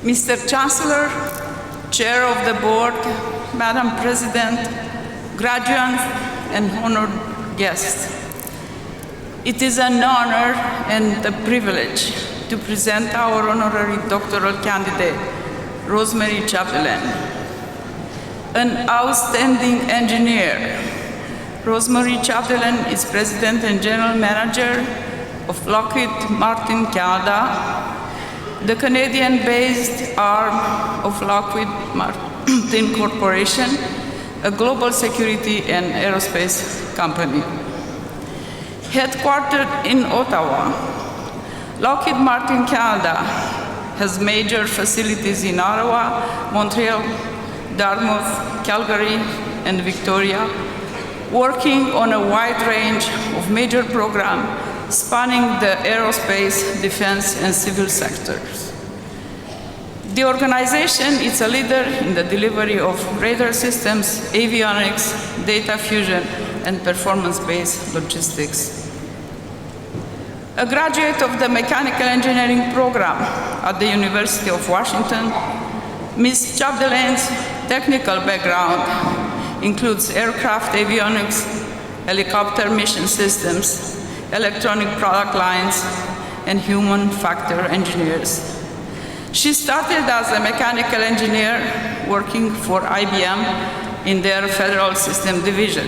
Mr. Chancellor, Chair of the Board, Madam President, graduates, and honored guests. It is an honor and a privilege to present our honorary doctoral candidate, Rosemary Chapdelaine. An outstanding engineer, Rosemary Chapdelaine is President and General Manager of Lockheed Martin, Canada, the Canadian-based arm of Lockheed Martin Corporation, a global security and aerospace company. Headquartered in Ottawa, Lockheed Martin Canada has major facilities in Ottawa, Montreal, Dartmouth, Calgary, and Victoria, working on a wide range of major programs spanning the aerospace, defense, and civil sectors. The organization is a leader in the delivery of radar systems, avionics, data fusion, and performance-based logistics. A graduate of the Mechanical Engineering program at the University of Washington, Ms. Chapdelaine's technical background includes aircraft avionics, helicopter mission systems, electronic product lines, and human factor engineers. She started as a mechanical engineer working for IBM in their Federal System Division.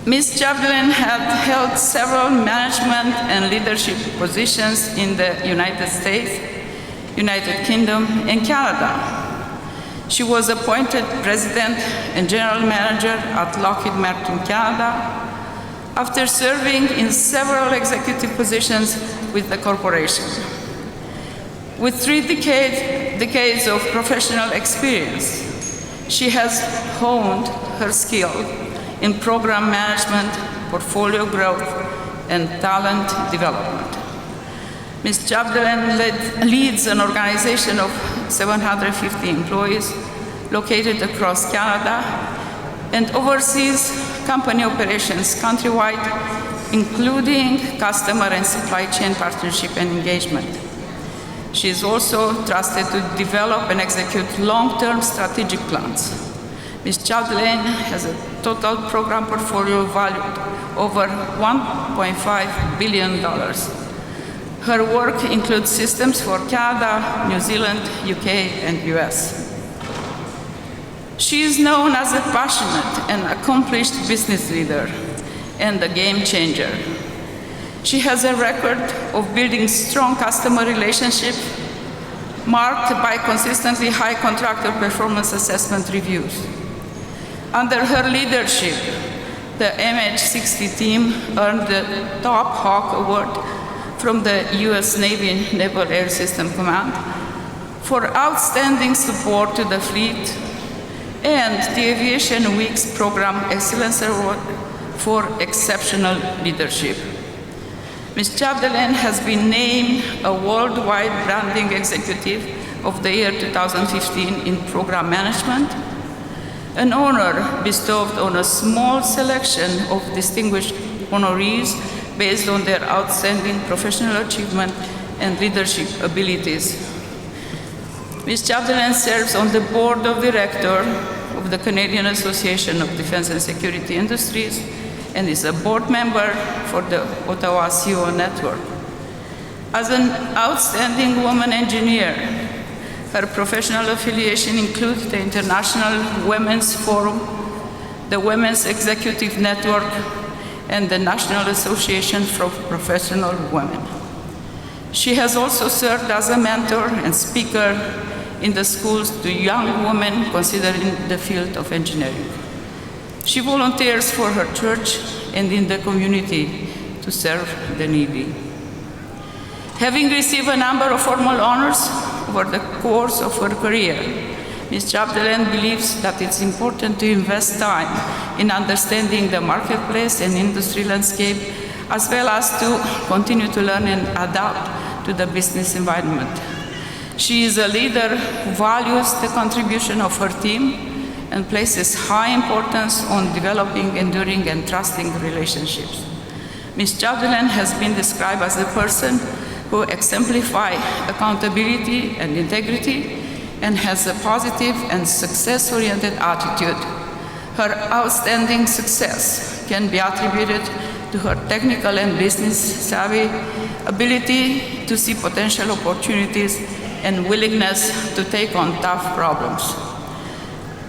Ms. Chapdelaine had held several management and leadership positions in the United States, United Kingdom, and Canada. She was appointed President and General Manager at Lockheed Martin Canada after serving in several executive positions with the corporation. With 3 decades of professional experience, she has honed her skill in program management, portfolio growth, and talent development. Ms. Chapdelaine leads an organization of 750 employees located across Canada and oversees company operations countrywide, including customer and supply chain partnership and engagement. She is also trusted to develop and execute long-term strategic plans. Ms. Chapdelaine has a total program portfolio valued over $1.5 billion. Her work includes systems for Canada, New Zealand, UK, and US. She is known as a passionate and accomplished business leader and a game changer. She has a record of building strong customer relationships marked by consistently high contractor performance assessment reviews. Under her leadership, the MH-60 team earned the Top Hawk Award from the US Navy Naval Air System Command for outstanding support to the fleet, and the Aviation Week's Program Excellence Award for exceptional leadership. Ms. Chapdelaine has been named a Worldwide Branding Executive of the Year 2015 in Program Management, an honor bestowed on a small selection of distinguished honorees based on their outstanding professional achievement and leadership abilities. Ms. Chapdelaine serves on the Board of Directors of the Canadian Association of Defense and Security Industries and is a board member for the Ottawa CEO Network. As an outstanding woman engineer, her professional affiliation includes the International Women's Forum, the Women's Executive Network, and the National Association for Professional Women. She has also served as a mentor and speaker in the schools to young women considering the field of engineering. She volunteers for her church and in the community to serve the needy. Having received a number of formal honors over the course of her career, Ms. Chapdelaine believes that it's important to invest time in understanding the marketplace and industry landscape, as well as to continue to learn and adapt to the business environment. She is a leader who values the contribution of her team and places high importance on developing enduring and trusting relationships. Ms. Chapdelaine has been described as a person who exemplify accountability and integrity and has a positive and success-oriented attitude. Her outstanding success can be attributed to her technical and business savvy, ability to see potential opportunities, and willingness to take on tough problems.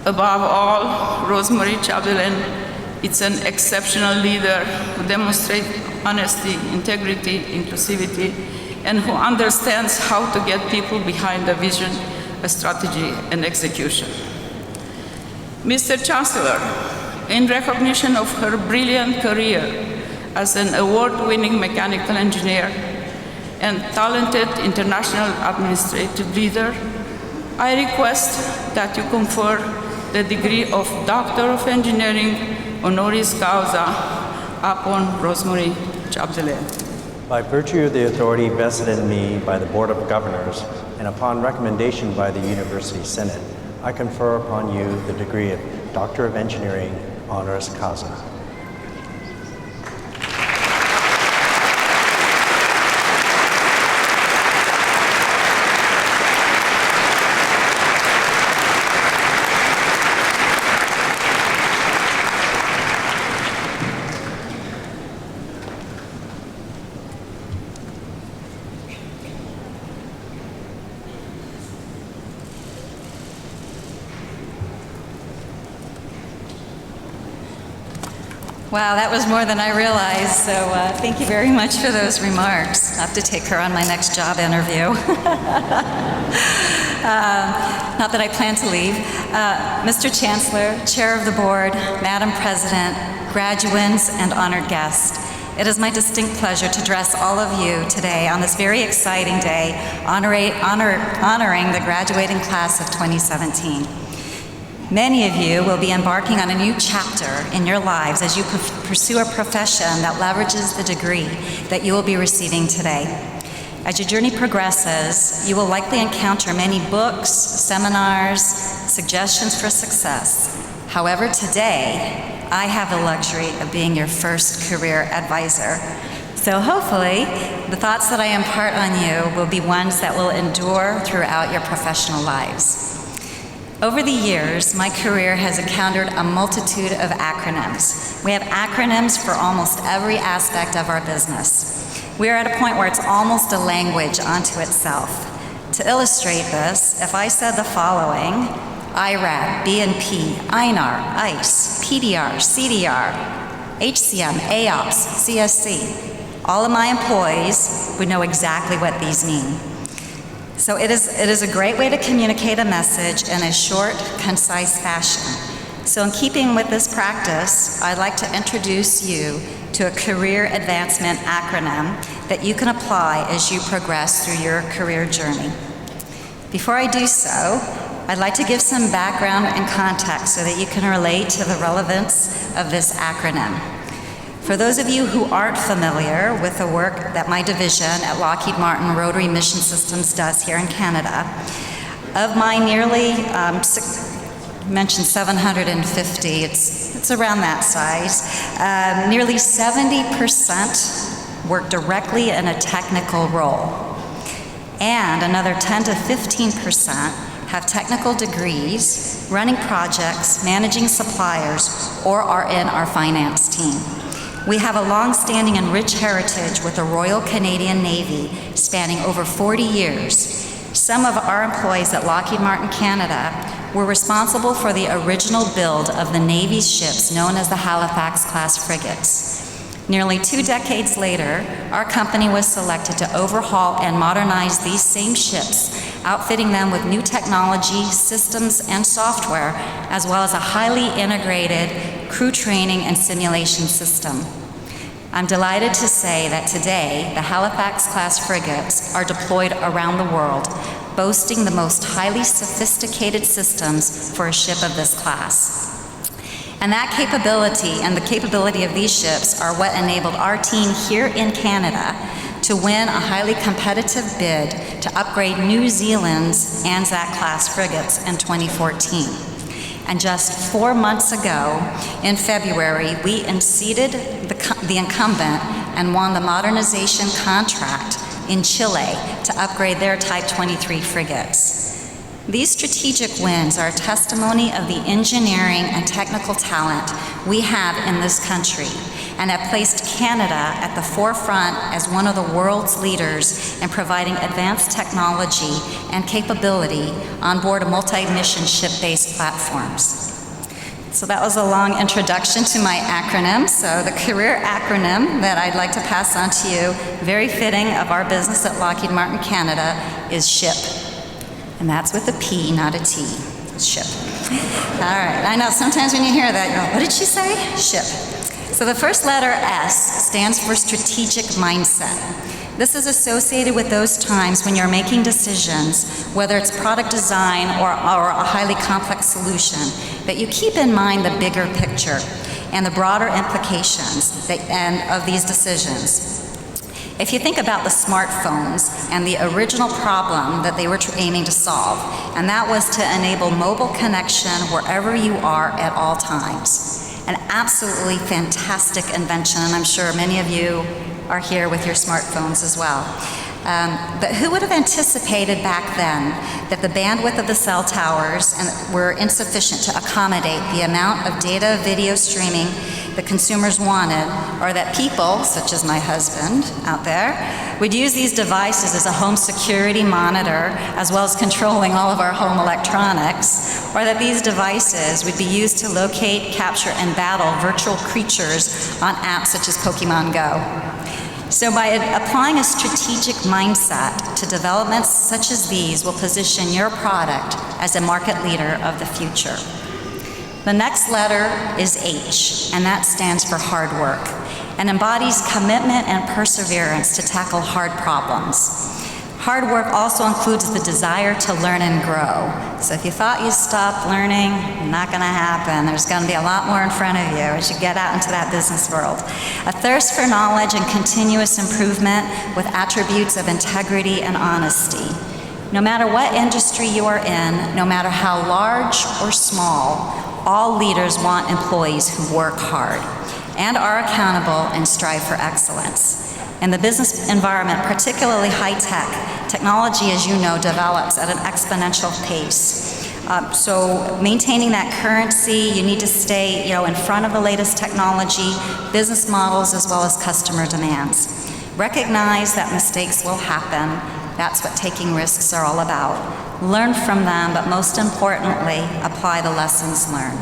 Above all, Rosemary Chapdelaine is an exceptional leader who demonstrates honesty, integrity, inclusivity, and who understands how to get people behind a vision, a strategy, and execution. Mr. Chancellor, in recognition of her brilliant career as an award-winning mechanical engineer and talented international administrative leader, I request that you confer the degree of Doctor of Engineering honoris causa upon Rosemary Chapdelaine. By virtue of the authority vested in me by the Board of Governors and upon recommendation by the University Senate, I confer upon you the degree of Doctor of Engineering honoris causa. Wow, that was more than I realized, so thank you very much for those remarks. I'll have to take her on my next job interview. Not that I plan to leave. Mr. Chancellor, Chair of the Board, Madam President, graduands, and honored guests, it is my distinct pleasure to address all of you today on this very exciting day, honoring the graduating class of 2017. Many of you will be embarking on a new chapter in your lives as you pursue a profession that leverages the degree that you will be receiving today. As your journey progresses, you will likely encounter many books, seminars, suggestions for success. However, today, I have the luxury of being your first career advisor. So hopefully, the thoughts that I impart on you will be ones that will endure throughout your professional lives. Over the years, my career has encountered a multitude of acronyms. We have acronyms for almost every aspect of our business. We are at a point where it's almost a language unto itself. To illustrate this, if I said the following: IRAD, BNP, INAR, ICE, PDR, CDR, HCM, AOPS, CSC, all of my employees would know exactly what these mean. So it is a great way to communicate a message in a short, concise fashion. So in keeping with this practice, I'd like to introduce you to a career advancement acronym that you can apply as you progress through your career journey. Before I do so, I'd like to give some background and context so that you can relate to the relevance of this acronym. For those of you who aren't familiar with the work that my division at Lockheed Martin Rotary Mission Systems does here in Canada, of my nearly, mentioned 750, it's around that size, nearly 70% work directly in a technical role. And another 10 to 15% have technical degrees, running projects, managing suppliers, or are in our finance team. We have a long-standing and rich heritage with the Royal Canadian Navy spanning over 40 years. Some of our employees at Lockheed Martin Canada were responsible for the original build of the Navy's ships known as the Halifax-class frigates. Nearly 2 decades later, our company was selected to overhaul and modernize these same ships, outfitting them with new technology, systems, and software, as well as a highly integrated crew training and simulation system. I'm delighted to say that today, the Halifax-class frigates are deployed around the world, boasting the most highly sophisticated systems for a ship of this class. And that capability and the capability of these ships are what enabled our team here in Canada to win a highly competitive bid to upgrade New Zealand's Anzac-class frigates in 2014. And just 4 months ago, in February, we unseated the incumbent and won the modernization contract in Chile to upgrade their Type 23 frigates. These strategic wins are a testimony of the engineering and technical talent we have in this country and have placed Canada at the forefront as one of the world's leaders in providing advanced technology and capability on board of multi-mission ship-based platforms. So that was a long introduction to my acronym. So the career acronym that I'd like to pass on to you, very fitting of our business at Lockheed Martin Canada, is SHIP. And that's with a P, not a T. SHIP. All right, I know sometimes when you hear that, you're like, what did she say? SHIP. So the first letter, S, stands for strategic mindset. This is associated with those times when you're making decisions, whether it's product design or a highly complex solution, that you keep in mind the bigger picture and the broader implications of these decisions. If you think about the smartphones and the original problem that they were aiming to solve, and that was to enable mobile connection wherever you are at all times. An absolutely fantastic invention, and I'm sure many of you are here with your smartphones as well. But who would have anticipated back then that the bandwidth of the cell towers were insufficient to accommodate the amount of data, video streaming that consumers wanted, or that people, such as my husband out there, would use these devices as a home security monitor, as well as controlling all of our home electronics, or that these devices would be used to locate, capture, and battle virtual creatures on apps such as Pokemon Go. So by applying a strategic mindset to developments such as these will position your product as a market leader of the future. The next letter is H, and that stands for hard work, and embodies commitment and perseverance to tackle hard problems. Hard work also includes the desire to learn and grow. So if you thought you stopped learning, not going to happen. There's going to be a lot more in front of you as you get out into that business world. A thirst for knowledge and continuous improvement with attributes of integrity and honesty. No matter what industry you are in, no matter how large or small, all leaders want employees who work hard and are accountable and strive for excellence. In the business environment, particularly high-tech, technology, as you know, develops at an exponential pace. So maintaining that currency, you need to stay, in front of the latest technology, business models, as well as customer demands. Recognize that mistakes will happen. That's what taking risks are all about. Learn from them, but most importantly, apply the lessons learned.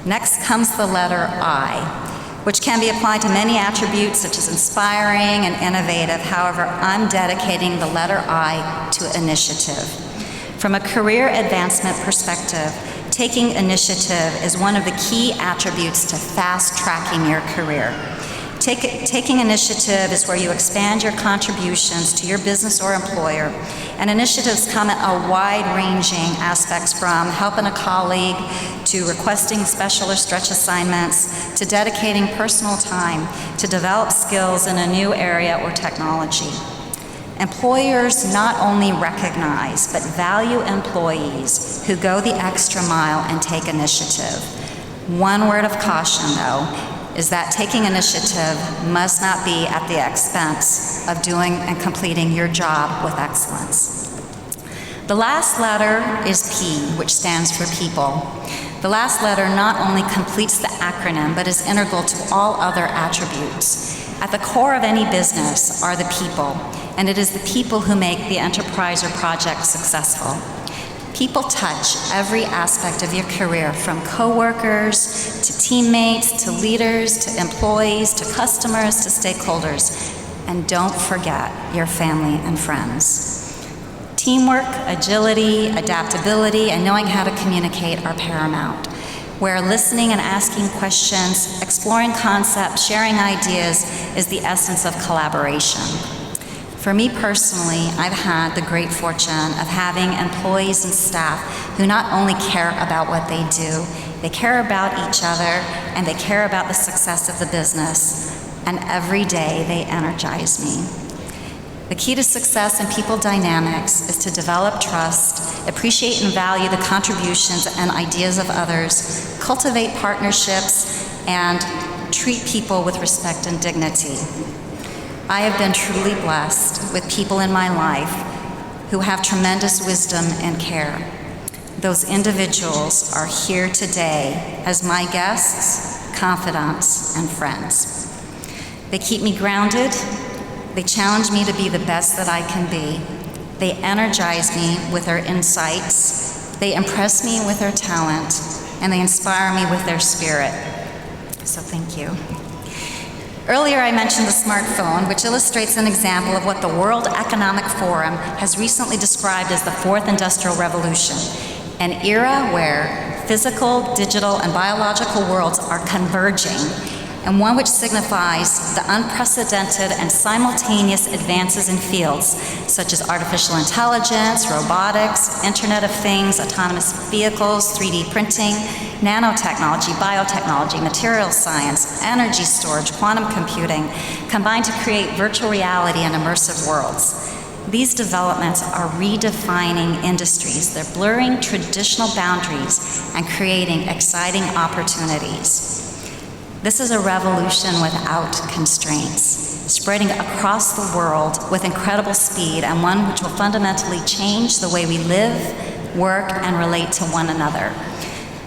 Next comes the letter I, which can be applied to many attributes such as inspiring and innovative. However, I'm dedicating the letter I to initiative. From a career advancement perspective, taking initiative is one of the key attributes to fast-tracking your career. Taking initiative is where you expand your contributions to your business or employer, and initiatives come at a wide-ranging aspects from helping a colleague to requesting special or stretch assignments to dedicating personal time to develop skills in a new area or technology. Employers not only recognize but value employees who go the extra mile and take initiative. One word of caution, though, is that taking initiative must not be at the expense of doing and completing your job with excellence. The last letter is P, which stands for people. The last letter not only completes the acronym, but is integral to all other attributes. At the core of any business are the people, and it is the people who make the enterprise or project successful. People touch every aspect of your career, from coworkers, to teammates, to leaders, to employees, to customers, to stakeholders. And don't forget your family and friends. Teamwork, agility, adaptability, and knowing how to communicate are paramount, where listening and asking questions, exploring concepts, sharing ideas is the essence of collaboration. For me personally, I've had the great fortune of having employees and staff who not only care about what they do, they care about each other and they care about the success of the business, and every day they energize me. The key to success in people dynamics is to develop trust, appreciate and value the contributions and ideas of others, cultivate partnerships, and treat people with respect and dignity. I have been truly blessed with people in my life who have tremendous wisdom and care. Those individuals are here today as my guests, confidants, and friends. They keep me grounded. They challenge me to be the best that I can be. They energize me with their insights. They impress me with their talent, and they inspire me with their spirit. So thank you. Earlier I mentioned the smartphone, which illustrates an example of what the World Economic Forum has recently described as the Fourth Industrial Revolution, an era where physical, digital, and biological worlds are converging, and one which signifies the unprecedented and simultaneous advances in fields such as artificial intelligence, robotics, Internet of Things, autonomous vehicles, 3D printing, nanotechnology, biotechnology, materials science, energy storage, quantum computing, combined to create virtual reality and immersive worlds. These developments are redefining industries. They're blurring traditional boundaries and creating exciting opportunities. This is a revolution without constraints, spreading across the world with incredible speed, and one which will fundamentally change the way we live, work, and relate to one another.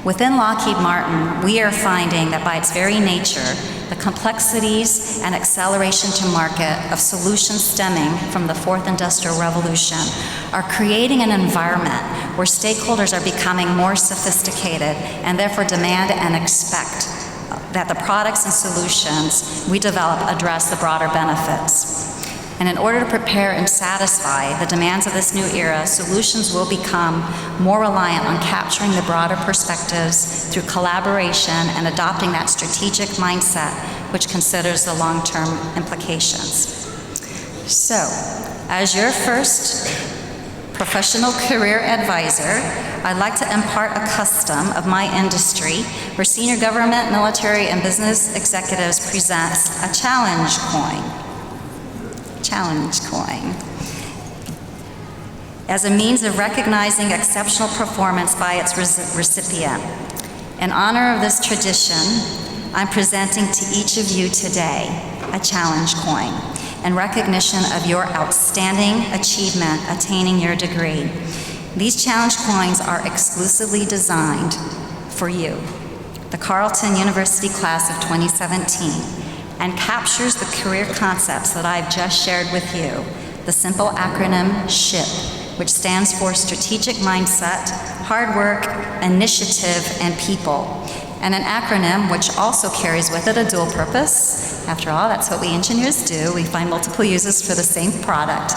Within Lockheed Martin, we are finding that by its very nature, the complexities and acceleration to market of solutions stemming from the Fourth Industrial Revolution are creating an environment where stakeholders are becoming more sophisticated and therefore demand and expect that the products and solutions we develop address the broader benefits. And in order to prepare and satisfy the demands of this new era, solutions will become more reliant on capturing the broader perspectives through collaboration and adopting that strategic mindset which considers the long-term implications. So, as your first professional career advisor, I'd like to impart a custom of my industry where senior government, military, and business executives present a challenge coin. Challenge coin. As a means of recognizing exceptional performance by its recipient. In honor of this tradition, I'm presenting to each of you today a challenge coin in recognition of your outstanding achievement attaining your degree. These challenge coins are exclusively designed for you, the Carleton University class of 2017, and captures the career concepts that I've just shared with you, the simple acronym SHIP, which stands for Strategic Mindset, Hard Work, Initiative, and People, and an acronym which also carries with it a dual purpose. After all, that's what we engineers do. We find multiple uses for the same product.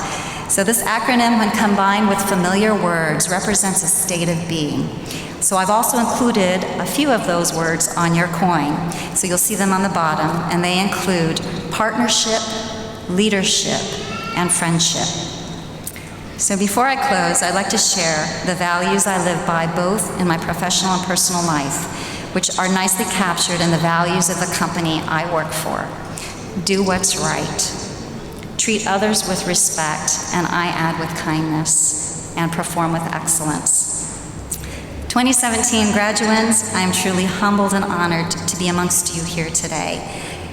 So this acronym, when combined with familiar words, represents a state of being. So I've also included a few of those words on your coin. So you'll see them on the bottom, and they include partnership, leadership, and friendship. So before I close, I'd like to share the values I live by both in my professional and personal life, which are nicely captured in the values of the company I work for. Do what's right. Treat others with respect, and I add with kindness, and perform with excellence. 2017 graduates, I am truly humbled and honored to be amongst you here today.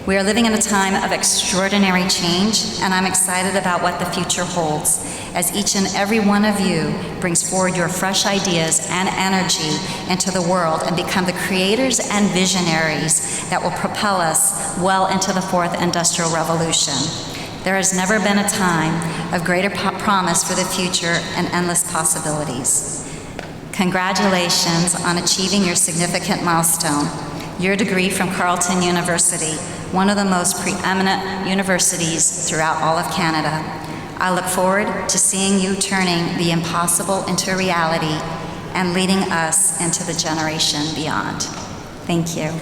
We are living in a time of extraordinary change, and I'm excited about what the future holds as each and every one of you brings forward your fresh ideas and energy into the world and become the creators and visionaries that will propel us well into the Fourth Industrial Revolution. There has never been a time of greater promise for the future and endless possibilities. Congratulations on achieving your significant milestone, your degree from Carleton University, one of the most preeminent universities throughout all of Canada. I look forward to seeing you turning the impossible into reality and leading us into the generation beyond. Thank you.